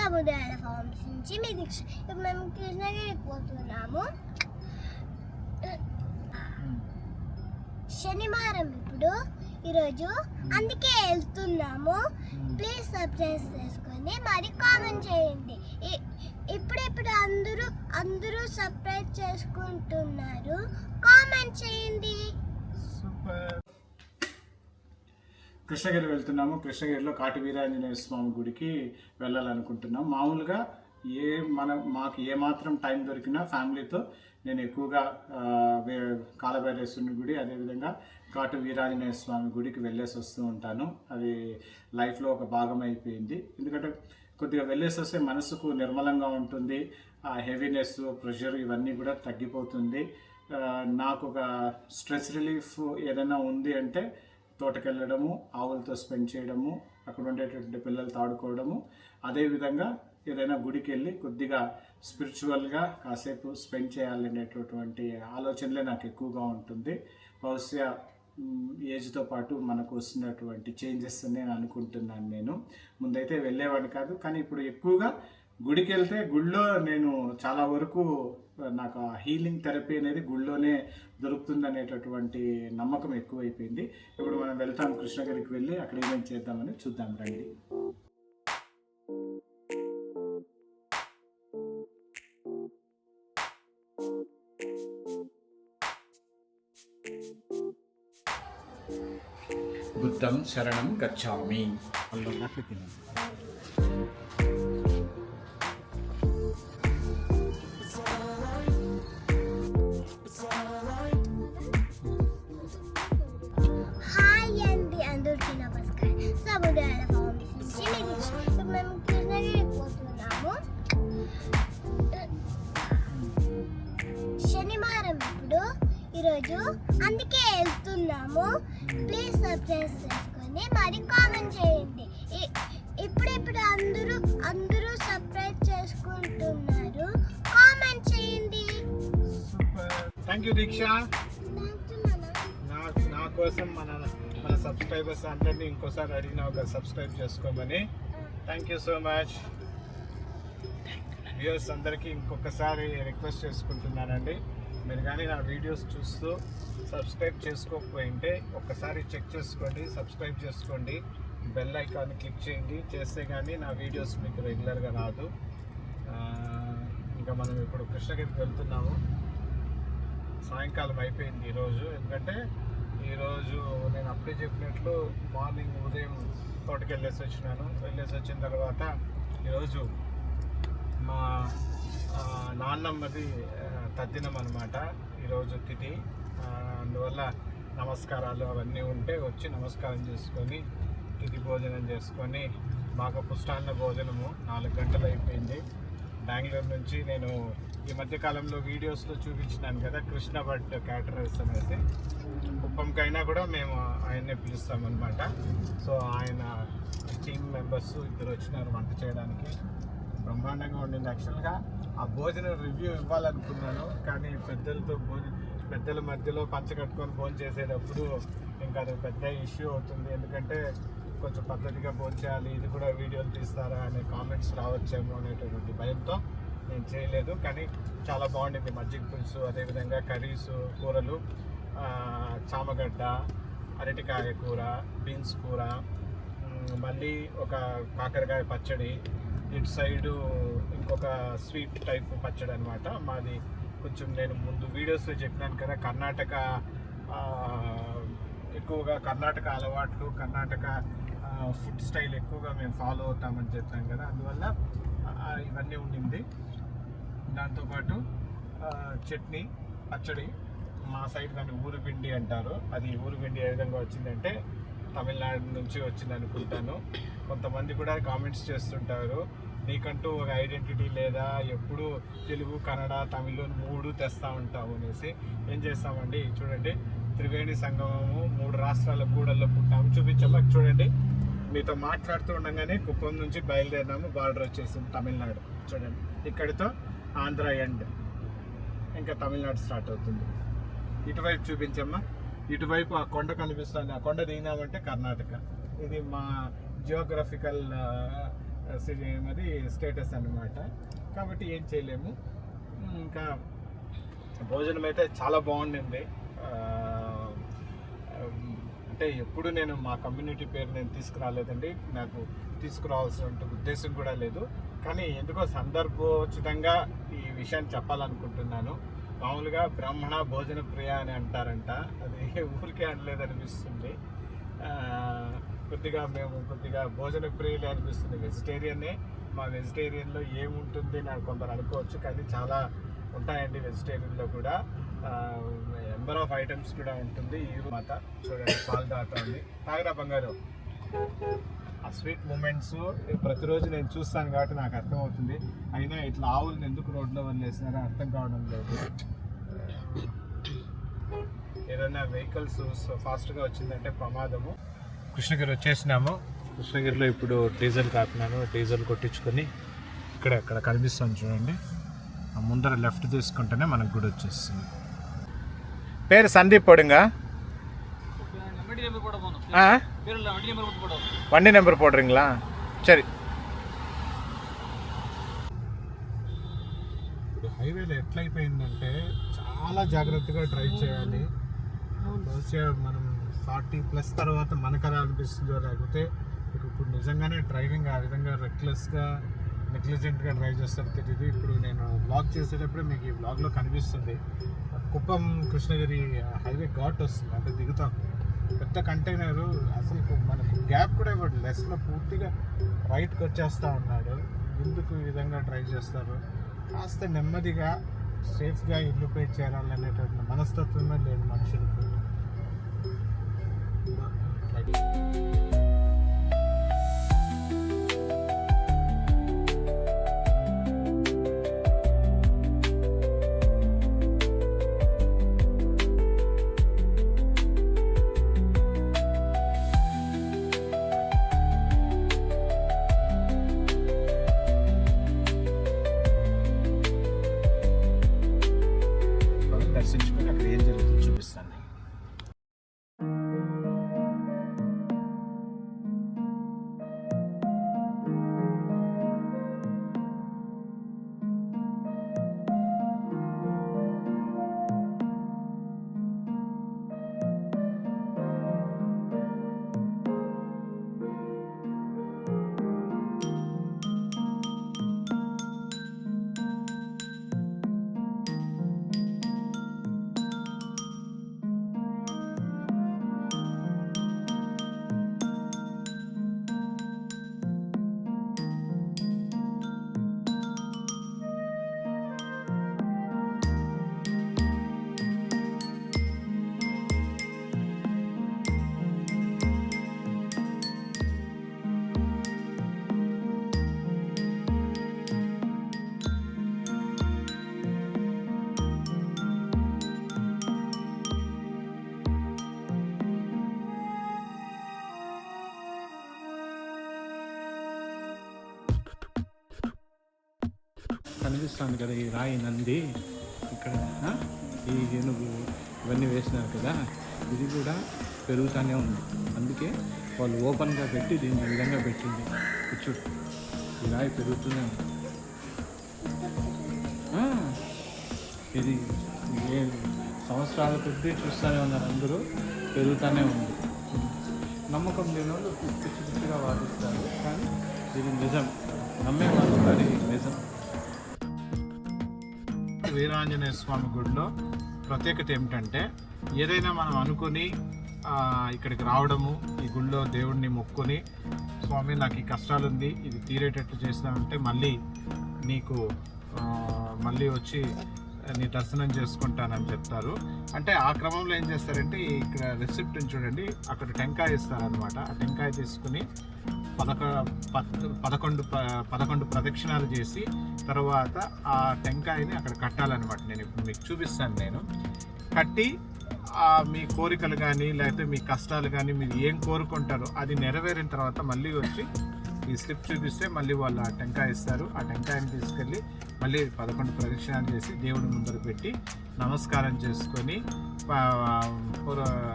సముద్రాల forms నుంచి మీ దీక్ష. ఇప్పుడు మేము కృష్ణగిరికి పోతున్నాము. శనివారం ఈరోజు అందుకే వెళ్తున్నాము. ప్లీజ్ సబ్స్క్రైబ్ చేసుకొని మరి కామెంట్ చేయండి. ఇప్పుడెప్పుడు అందరూ సబ్స్క్రైబ్ చేసుకుంటున్నారు, కామెంట్ చేయండి. సూపర్. కృష్ణగిరి వెళ్తున్నాము. కృష్ణగిరిలో కాటి వీరాంజనేయ స్వామి గుడికి వెళ్ళాలనుకుంటున్నాం. మామూలుగా మాకు ఏమాత్రం టైం దొరికినా ఫ్యామిలీతో నేను ఎక్కువగా కాలభైరేశ్వరుని గుడి, అదేవిధంగా కాటు వీరాంజనేయ స్వామి గుడికి వెళ్ళేసి వస్తూ ఉంటాను. అది లైఫ్లో ఒక భాగం అయిపోయింది. ఎందుకంటే కొద్దిగా వెళ్ళేసి వస్తే మనసుకు నిర్మలంగా ఉంటుంది. ఆ హెవీనెస్, ప్రెషర్ ఇవన్నీ కూడా తగ్గిపోతుంది. నాకు ఒక స్ట్రెస్ రిలీఫ్ ఏదైనా ఉంది అంటే తోటకెళ్ళడము, ఆవులతో స్పెండ్ చేయడము, అక్కడ ఉండేటువంటి పిల్లలతో ఆడుకోవడము, అదేవిధంగా ఏదైనా గుడికి వెళ్ళి కొద్దిగా స్పిరిచువల్గా కాసేపు స్పెండ్ చేయాలనేటటువంటి ఆలోచనలే నాకు ఎక్కువగా ఉంటుంది. బహుశా ఏజ్తో పాటు మనకు వస్తున్నటువంటి చేంజెస్ నేను అనుకుంటున్నాను. నేను ముందైతే వెళ్ళేవాడిని కాదు, కానీ ఇప్పుడు ఎక్కువగా గుడికి వెళ్తే గుడిలో నేను చాలా వరకు నాకు ఆ హీలింగ్ థెరపీ అనేది గుడిలోనే దొరుకుతుంది అనేటటువంటి నమ్మకం ఎక్కువైపోయింది. ఇప్పుడు మనం వెళ్తాం కృష్ణగిరికి, వెళ్ళి అక్కడ ఏమేమి చేద్దామని చూద్దాం రండి. బుద్ధం శరణం గచ్ఛామి. హాయ్ అండి, అందరికీ నమస్కారం. సముద్రాల ఫార్మ్స్ నుంచి మీ దీక్ష. ఇప్పుడు మేము కృష్ణగిరికి పోతున్నాము. శనివారం ఈరోజు అందుకే వెళ్తున్నాము. ప్లీజ్ సబ్స్క్రైబ్ చేసుకొని మరి కామెంట్ చేయండి. ఇప్పుడెప్పుడు అందరూ సబ్స్క్రైబ్ చేసుకుంటున్నారు, కామెంట్ చేయండి. థ్యాంక్ యూ దీక్ష. నా కోసం మన సబ్స్క్రైబర్స్ అందరినీ ఇంకోసారి అడిగినా ఒక సబ్స్క్రైబ్ చేసుకోమని. Thank you so much. Viewers అందరికీ ఇంకొకసారి రిక్వెస్ట్ చేసుకుంటున్నానండి, మీరు కానీ నా వీడియోస్ చూస్తూ సబ్స్క్రైబ్ చేసుకోకపోయింటే ఒక్కసారి చెక్ చేసుకోండి, సబ్స్క్రైబ్ చేసుకోండి, బెల్ ఐకాన్ క్లిక్ చేయండి. చేస్తే కానీ నా వీడియోస్ మీకు రెగ్యులర్గా రాదు. ఇంకా మనం ఇప్పుడు కృష్ణగిరికి వెళ్తున్నాము. సాయంకాలం అయిపోయింది ఈరోజు. ఎందుకంటే ఈరోజు నేను అప్పుడే చెప్పినట్లు మార్నింగ్ ఉదయం తోటకి వెళ్ళేసి వచ్చిన తర్వాత ఈరోజు మా నాన్నమ్మది తద్దినం అనమాట ఈరోజు తిథి. అందువల్ల నమస్కారాలు అవన్నీ ఉంటే వచ్చి నమస్కారం చేసుకొని తిథి భోజనం చేసుకొని బాగా పుష్టాన్న భోజనము 4 గంటలు అయిపోయింది. బెంగళూరు నుంచి నేను ఈ మధ్యకాలంలో వీడియోస్లో చూపించినాను కదా కృష్ణ భట్ క్యాటరర్స్ అనేసి. కుప్పంకైనా కూడా మేము ఆయన్నే పిలుస్తామన్నమాట. సో ఆయన టీమ్ మెంబర్స్ 2 వచ్చినారు వంట చేయడానికి. బ్రహ్మాండంగా ఉండింది. యాక్చువల్గా ఆ భోజనం రివ్యూ ఇవ్వాలనుకున్నాను, కానీ పెద్దల మధ్యలో పంచకట్టుకొని భోజనం చేసేటప్పుడు ఇంకా అది పెద్ద ఇష్యూ అవుతుంది. ఎందుకంటే కొంచెం పద్ధతిగా భోజనం చేయాలి, ఇది కూడా వీడియోలు తీస్తారా అనే కామెంట్స్ రావచ్చేమో అనేటటువంటి భయంతో నేను చేయలేదు. కానీ చాలా బాగుండింది. మజ్జిగ పులుసు, అదేవిధంగా కర్రీసు, కూరలు, చామగడ్డ, అరటికాయ కూర, బీన్స్ కూర, మళ్ళీ ఒక కాకరకాయ పచ్చడి, ఇటు సైడు ఇంకొక స్వీట్ టైప్ పచ్చడి అనమాట. మాది కొంచెం నేను ముందు వీడియోస్లో చెప్పినాను కదా కర్ణాటక, ఎక్కువగా కర్ణాటక అలవాట్లు, కర్ణాటక ఫుడ్ స్టైల్ ఎక్కువగా మేము ఫాలో అవుతామని చెప్పాను కదా, అందువల్ల ఇవన్నీ ఉండింది. దాంతోపాటు చట్నీ, పచ్చడి. మా సైడ్ దాన్ని ఊరుపిండి అంటారు. అది ఊరుపిండి ఏ విధంగా వచ్చిందంటే తమిళనాడు నుంచి వచ్చింది అనుకుంటాను. కొంతమంది కూడా కామెంట్స్ చేస్తుంటారు, నీకంటూ ఒక ఐడెంటిటీ లేదా, ఎప్పుడు తెలుగు, కన్నడ, తమిళ్ 3 తెస్తూ ఉంటావు అనేసి. ఏం చేస్తామండి, చూడండి, త్రివేణి సంగమము 3 రాష్ట్రాల కూడల్లో పుట్టాము. చూపించాము చూడండి. మీతో మాట్లాడుతూ ఉండగానే కుప్పం నుంచి బయలుదేరినాము, బార్డర్ వచ్చేసింది తమిళనాడు. చూడండి, ఇక్కడితో ఆంధ్ర ఎండ్, ఇంకా తమిళనాడు స్టార్ట్ అవుతుంది. ఇటువైపు చూపించమ్మా. ఇటువైపు ఆ కొండ కనిపిస్తుంది, ఆ కొండ దిగినామంటే కర్ణాటక. ఇది మా జియోగ్రఫికల్ అది స్టేటస్ అన్నమాట. కాబట్టి ఏం చేయలేము. ఇంకా భోజనం అయితే చాలా బాగుండింది. అంటే ఎప్పుడు నేను మా కమ్యూనిటీ పేరు నేను తీసుకురాలేదండి, నాకు తీసుకురావాల్సిన ఉద్దేశం కూడా లేదు. కానీ ఎందుకో సందర్భోచితంగా ఈ విషయాన్ని చెప్పాలనుకుంటున్నాను. మామూలుగా బ్రాహ్మణ భోజన ప్రియ అని అంటారంట, అది ఊరికే అనలేదనిపిస్తుంది. మేము కొద్దిగా భోజన ప్రియులే అనిపిస్తుంది. వెజిటేరియనే. మా వెజిటేరియన్లో ఏముంటుంది నాకు కొందరు అనుకోవచ్చు, కానీ చాలా ఉంటాయండి వెజిటేరియన్లో కూడా. నెంబర్ ఆఫ్ ఐటమ్స్ కూడా ఉంటుంది. ఈ మాత చూడండి పాలు తాగుతుంది. తాగరా బంగారు. ఆ స్వీట్ మూమెంట్స్ ప్రతిరోజు నేను చూస్తాను కాబట్టి నాకు అర్థమవుతుంది. అయినా ఇట్లా ఆవులను ఎందుకు రోడ్లో వదిలేసినారో అర్థం కావడం లేదు. ఏదైనా వెహికల్స్ ఫాస్ట్గా వచ్చిందంటే ప్రమాదము. కృష్ణగిరి వచ్చేసినాము. కృష్ణగిరిలో ఇప్పుడు డీజిల్ కాపినాను. డీజిల్ కొట్టించుకొని అక్కడ కనిపిస్తుంది చూడండి, ఆ ముందర లెఫ్ట్ తీసుకుంటేనే మనకు గుడి వచ్చేస్తుంది. పేరు సందీప్ పొడింగా. வண்டி நம்பர் போடுறீங்களா? சரி. ఇప్పుడు హైవేలో ఎట్లయిపోయిందంటే చాలా జాగ్రత్తగా డ్రైవ్ చేయాలి. బహుశా మనం 40+ తర్వాత మనకరా అనిపిస్తుందో, లేకపోతే ఇప్పుడు నిజంగానే డ్రైవింగ్ ఆ విధంగా రెక్లెస్గా నెగ్లిజెంట్గా డ్రైవ్ చేస్తారో తెలియదు. ఇప్పుడు నేను బ్లాగ్ చేసేటప్పుడు మీకు ఈ బ్లాగ్లో కనిపిస్తుంది, కుప్పం కృష్ణగిరి హైవే ఘాట్ వస్తుంది. అంటే దిగుతాం, పెద్ద కంటైనరు అసలు మనకు గ్యాప్ కూడా ఇవ్వడు. లెస్లో పూర్తిగా రైట్కి వచ్చేస్తూ ఉన్నాడు. ఎందుకు ఈ విధంగా డ్రైవ్ చేస్తారు? కాస్త నెమ్మదిగా సేఫ్గా ఇల్లు పే చేయాలనేటువంటి మనస్తత్వమే లేదు మనుషులకు. దర్శించుకొని అక్కడ ఏం జరుగుతుందో చూపిస్తాను. కనిపిస్తుంది కదా ఈ రాయి నంది, ఇక్కడ ఈ ఏనుగు ఇవన్నీ వేసినారు కదా, ఇది కూడా పెరుగుతూనే ఉంది. అందుకే వాళ్ళు ఓపెన్గా పెట్టి దీన్ని ఈ విధంగా పెట్టింది. కూర్చో, ఈ రాయి పెరుగుతూనే ఉంది. ఇది ఏ సంవత్సరాల కొద్దీ చూస్తూనే ఉన్నారు అందరూ, పెరుగుతూనే ఉంది. నమ్మకం లేని వాళ్ళు పిచ్చిగా వాదిస్తారు, కానీ ఇది నిజం. నమ్మే వాళ్ళు అది నిజం. వీరాంజనేయ స్వామి గుడిలో ప్రత్యేకత ఏమిటంటే, ఏదైనా మనం అనుకుని ఇక్కడికి రావడము, ఈ గుడిలో దేవుడిని మొక్కుని, స్వామి నాకు ఈ కష్టాలు ఉంది, ఇది తీరేటట్టు చేస్తానంటే మళ్ళీ వచ్చి నీ దర్శనం చేసుకుంటానని చెప్తారు. అంటే ఆ క్రమంలో ఏం చేస్తారంటే, ఇక్కడ రిసిప్ట్ చూడండి, అక్కడ టెంకాయ ఇస్తారనమాట. ఆ టెంకాయ తీసుకుని 11 ప్రదక్షిణాలు చేసి తర్వాత ఆ టెంకాయని అక్కడ కట్టాలన్నమాట. నేను ఇప్పుడు మీకు చూపిస్తాను. కట్టి మీ కోరికలు కానీ లేకపోతే మీ కష్టాలు కానీ మీరు ఏం కోరుకుంటారో అది నెరవేరిన తర్వాత మళ్ళీ వచ్చి ఈ స్లిప్ చూపిస్తే మళ్ళీ వాళ్ళు ఆ టెంకాయ ఇస్తారు. ఆ టెంకాయని తీసుకెళ్ళి మళ్ళీ 11 ప్రదక్షిణాలు చేసి దేవుడి ముందర పెట్టి నమస్కారం చేసుకొని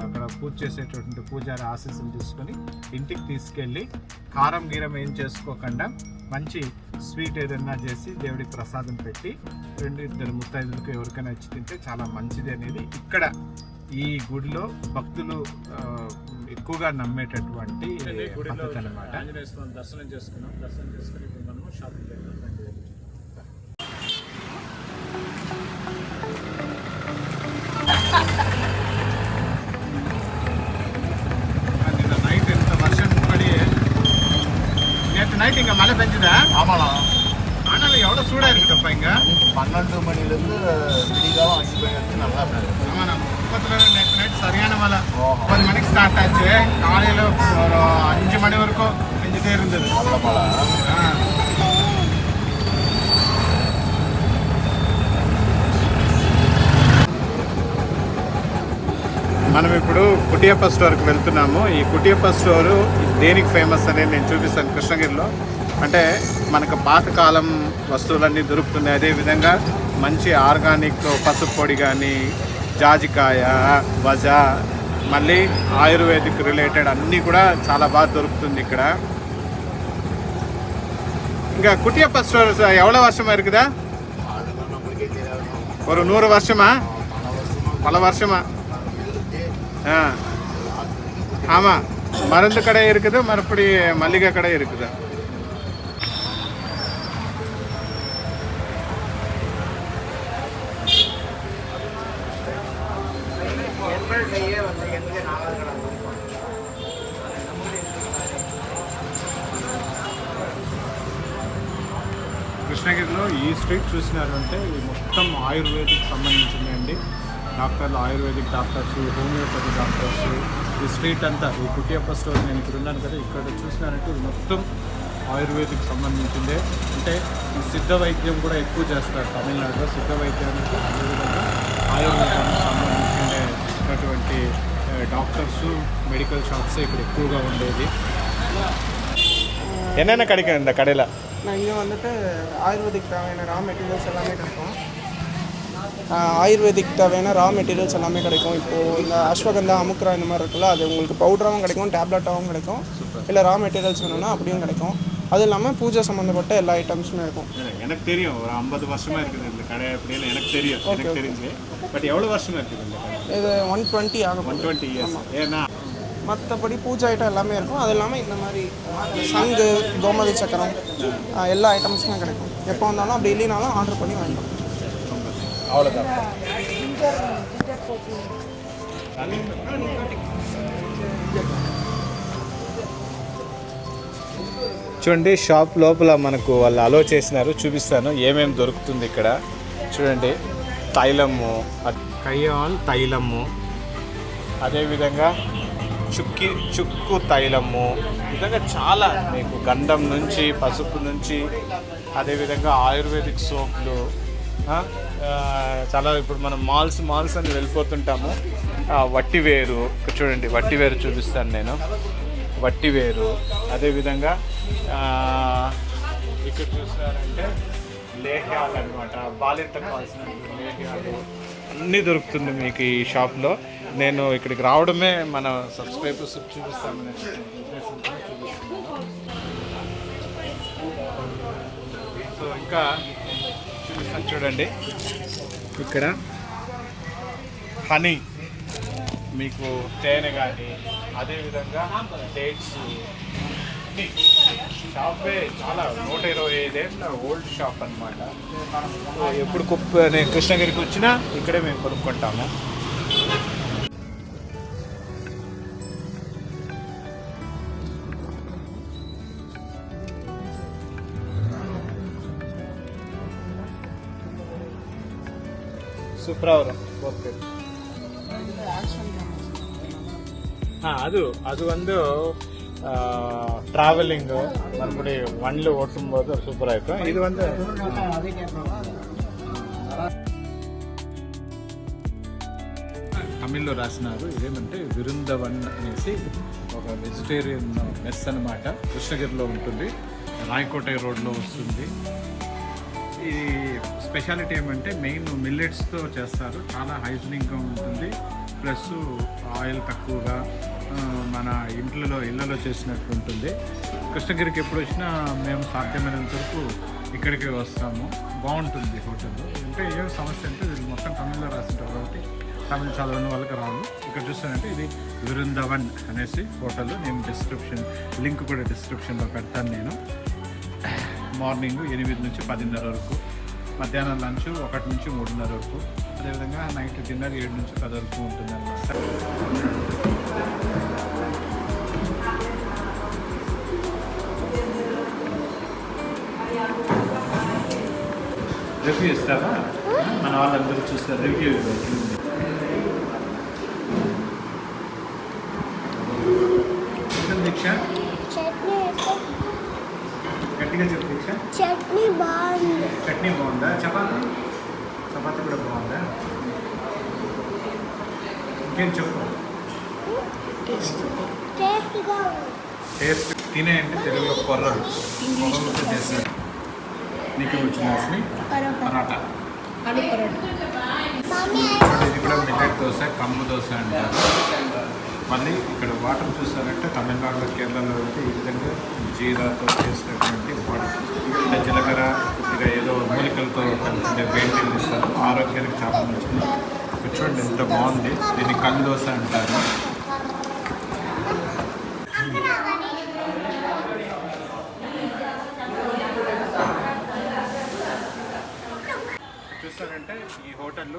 అక్కడ పూజ చేసేటటువంటి పూజారి ఆశీస్సులు తీసుకొని ఇంటికి తీసుకెళ్ళి కారం గీరం ఏం చేసుకోకుండా మంచి స్వీట్ ఏదైనా చేసి దేవుడికి ప్రసాదం పెట్టి 2-2 ముత్తైదులకు ఎవరికైనా ఇచ్చి తింటే చాలా మంచిది అనేది ఇక్కడ ఈ గుడిలో భక్తులు ఎక్కువగా నమ్మేటటువంటి పద్ధతి అన్నమాట. దర్శనం చేసుకున్నాం. దర్శనం చేసుకుని ఇప్పుడు మనం షాపింగ్ వెళ్తాం. నిన్న నైట్ ఎంత వర్షం పడి நேற்று நைட் இங்கே மழை பெஞ்சுதா? ஆமாண்ணா. ஆனால் எவ்வளோ சூடாக இருக்குதப்பா இங்கே. 12 மணிலேருந்து விடிகாலம் 5 மணி வரைக்கும் நல்லா இருந்தது. ஆமாம், நம்ம குப்பத்தில் நேற்று நைட் சரியான மழை. 10 மணிக்கு ஸ்டார்ட் ஆச்சு, காலையில் ஒரு 5 மணி வரைக்கும் பெஞ்சுட்டே இருந்தது. நல்ல மழை. మనం ఇప్పుడు కుటియప్ప స్టోర్కి వెళ్తున్నాము. ఈ కుటియప్ప స్టోరు దేనికి ఫేమస్ అనేది నేను చూపిస్తాను కృష్ణగిరిలో. అంటే మనకు పాతకాలం వస్తువులన్నీ దొరుకుతున్నాయి. అదేవిధంగా మంచి ఆర్గానిక్ పసుపు పొడి కానీ, జాజికాయ, వజ, మళ్ళీ ఆయుర్వేదిక్ రిలేటెడ్ అన్నీ కూడా చాలా బాగా దొరుకుతుంది ఇక్కడ. ఇంకా కుటియప్ప స్టోర్ எவ்வளோ வருஷமா இருக்குதா? ஒரு 100 வருஷமா? பல வருஷமா? ஆமாம், மருந்து கடை இருக்குது, மறுபடி மல்லிகை கடை இருக்குது. కృష్ణగిరిలో ఈ స్ట్రీట్ చూసినారు అంటే ఇది మొత్తం ఆయుర్వేదిక్ సంబంధించింది అండి. డాక్టర్లు, ఆయుర్వేదిక్ డాక్టర్స్, హోమియోపతి డాక్టర్స్, ఈ స్ట్రీట్ అంతా ఈ కుటియప్ప స్టోర్ నేను ఇక్కడ ఉన్నాను కదా, ఇక్కడ చూసినారంటే ఇది మొత్తం ఆయుర్వేదిక్ సంబంధించిందే. అంటే ఈ సిద్ధ వైద్యం కూడా ఎక్కువ చేస్తారు తమిళనాడులో. సిద్ధ వైద్యానికి అదేవిధంగా ఆయుర్వేదానికి సంబంధించినటువంటి డాక్టర్స్, మెడికల్ షాప్స్ ఇక్కడ ఎక్కువగా ఉండేది. என்னென்ன கிடைக்கும் இந்த கடையில்? நான் இங்கே வந்துட்டு ஆயுர்வேதிக் தேவையான ரா மெட்டீரியல்ஸ் எல்லாமே கிடைக்கும். ஆயுர்வேதிக் தேவையான ரா மெட்டீரியல்ஸ் எல்லாமே கிடைக்கும். இப்போது இந்த அஸ்வகந்தா, அமுக்ரா இந்த மாதிரி இருக்குல்ல, அது உங்களுக்கு பவுடராகவும் கிடைக்கும், டேப்லெட்டாகவும் கிடைக்கும். இல்லை ரா மெட்டீரியல்ஸ் வேணும்னா அப்படியும் கிடைக்கும். அது இல்லாமல் பூஜை சம்மந்தப்பட்ட எல்லா ஐட்டம்ஸுமே இருக்கும். எனக்கு தெரியும், ஒரு 50 வருஷமாக இருக்குது இந்த கடை அப்படின்னு எனக்கு தெரியும். எனக்கு தெரிஞ்சு. பட் எவ்வளோ வருஷமாக இருக்குது இந்த கடை? இது 120 ஆகும். 120 இயர்ஸ். ஏன்னா மற்றபடி பூஜை ஐட்டம் எல்லாமே இருக்கும். அது இல்லாமல் இந்த மாதிரி சங்கு, கோமதி சக்கரம், எல்லா ஐட்டம்ஸுமே கிடைக்கும். எப்போ வந்தாலும் அப்படி இல்லைனாலும் ஆர்டர் பண்ணி வாங்கிக்கலாம். அவ்வளோதான். చూడండి, షాప్ లోపల మనకు వాళ్ళు అలో చేసినారు, చూపిస్తాను ఏమేమి దొరుకుతుంది ఇక్కడ. చూడండి, తైలము, కయ్యాల్ తైలము, అదేవిధంగా చుక్కు తైలము, ఈ విధంగా చాలా మీకు గంధం నుంచి, పసుపు నుంచి, అదేవిధంగా ఆయుర్వేదిక్ సోప్లు, చాలా. ఇప్పుడు మనం మాల్స్ అని వెళ్ళిపోతుంటాము. వట్టివేరు చూడండి, వట్టివేరు చూపిస్తాను నేను. వట్టివేరు, అదేవిధంగా ఇక్కడ చూస్తారంటే లేహ్యాలు అనమాట, బాలింతకు కావాల్సిన లేహ్యాలు అన్నీ దొరుకుతుంది మీకు ఈ షాప్లో. నేను ఇక్కడికి రావడమే మన సబ్స్క్రైబర్స్ చూపిస్తామని ఉద్దేశంతో చూపిస్తున్నాను. సో ఇంకా చూపిస్తాను చూడండి, ఇక్కడ హనీ, మీకు తేనె కానీ, అదేవిధంగా డేట్స్. షాపే చాలా 125 ఏళ్ళ ఓల్డ్ షాప్ అనమాట. ఎప్పుడు నేను కృష్ణగిరికి వచ్చినా ఇక్కడే మేము కొనుక్కుంటాము. சூப்பராக ஒர்க்கு. அது வந்து ட்ராவலிங் மறுபடி வண்டியில் ஓட்டும்போது சூப்பராக இருக்கும். இது வந்து తమిళ్లో రాసినారు. ఇదేమంటే విరుందవన్ అనేసి ఒక వెజిటేరియన్ మెస్ అనమాట. కృష్ణగిరిలో ఉంటుంది, రాయకోట రోడ్లో వస్తుంది. ఈ స్పెషాలిటీ ఏమంటే మెయిన్ మిల్లెట్స్తో చేస్తారు, చాలా హైజీనిక్గా ఉంటుంది, ప్లస్ ఆయిల్ తక్కువగా, మన ఇళ్ళలో చేసినట్టు ఉంటుంది. కృష్ణగిరికి ఎప్పుడు వచ్చినా మేము సాధ్యమైనంత వరకు ఇక్కడికి వస్తాము. బాగుంటుంది హోటల్. అంటే ఏం సమస్య అంటే ఇది మొత్తం తమిళ్లో రాసింటారు కాబట్టి తమిళ చదవని వాళ్ళకి రాదు. ఇక్కడ చూస్తానంటే ఇది విరుందవన్ అనేసి హోటల్. నేను లింక్ కూడా డిస్క్రిప్షన్లో పెడతాను. నేను మార్నింగ్ 8 నుంచి 10:30 వరకు, మధ్యాహ్నం లంచ్ 1 నుంచి 3:30 వరకు, అదేవిధంగా నైట్ డిన్నర్ 7 నుంచి 10 వరకు ఉంటుంది అన్నమాట. రివ్యూ ఇస్తారా? మన వాళ్ళందరూ చూస్తారు. రివ్యూ దీక్ష చట్నీ గట్టిగా చెప్పు దీక్ష. చట్నీ బాగుంది. చట్నీ బాగుందా? చపాతి కూడా బాగుందా? ఇంకేం చెప్పు. టేస్ట్గా ఉంది. టేస్ట్ తినే అంటే తెలుగులో కొర్రలు చేస్తారు. నీకు వచ్చిన పరాటా. ఇది కూడా మిల్లెట్ దోశ, కంబు దోశ అంటారు. మళ్ళీ ఇక్కడ వాటర్ చూసారంటే తమిళనాడులో, కేరళలో అయితే ఈ విధంగా జీరాతో చేసినటువంటి వాటర్, అంటే జీలకర్ర కొద్దిగా ఏదో మూలికలతో కలిపి వేడి నీళ్ళు ఇస్తారు. ఆరోగ్యానికి చాలా మంచిది. చూడండి ఎంత బాగుంది. దీన్ని కళ్ళు దోశ అంటారు. చూస్తారంటే ఈ హోటల్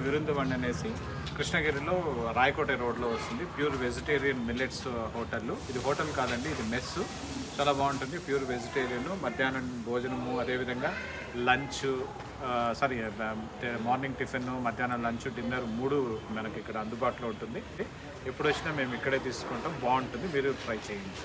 విరుందవన్ అనేసి కృష్ణగిరిలో రాయకోట రోడ్లో వస్తుంది. Pure vegetarian millets hotel. ఇది హోటల్ కాదండి, ఇది మెస్. చాలా బాగుంటుంది. Pure vegetarian. మధ్యాహ్నం భోజనము, అదేవిధంగా లంచ్, మార్నింగ్ టిఫిన్, మధ్యాహ్నం లంచ్, డిన్నర్ 3 మనకి ఇక్కడ అందుబాటులో ఉంటుంది. ఎప్పుడు వచ్చినా మేము ఇక్కడే తీసుకుంటాం. బాగుంటుంది. మీరు ట్రై చేయండి.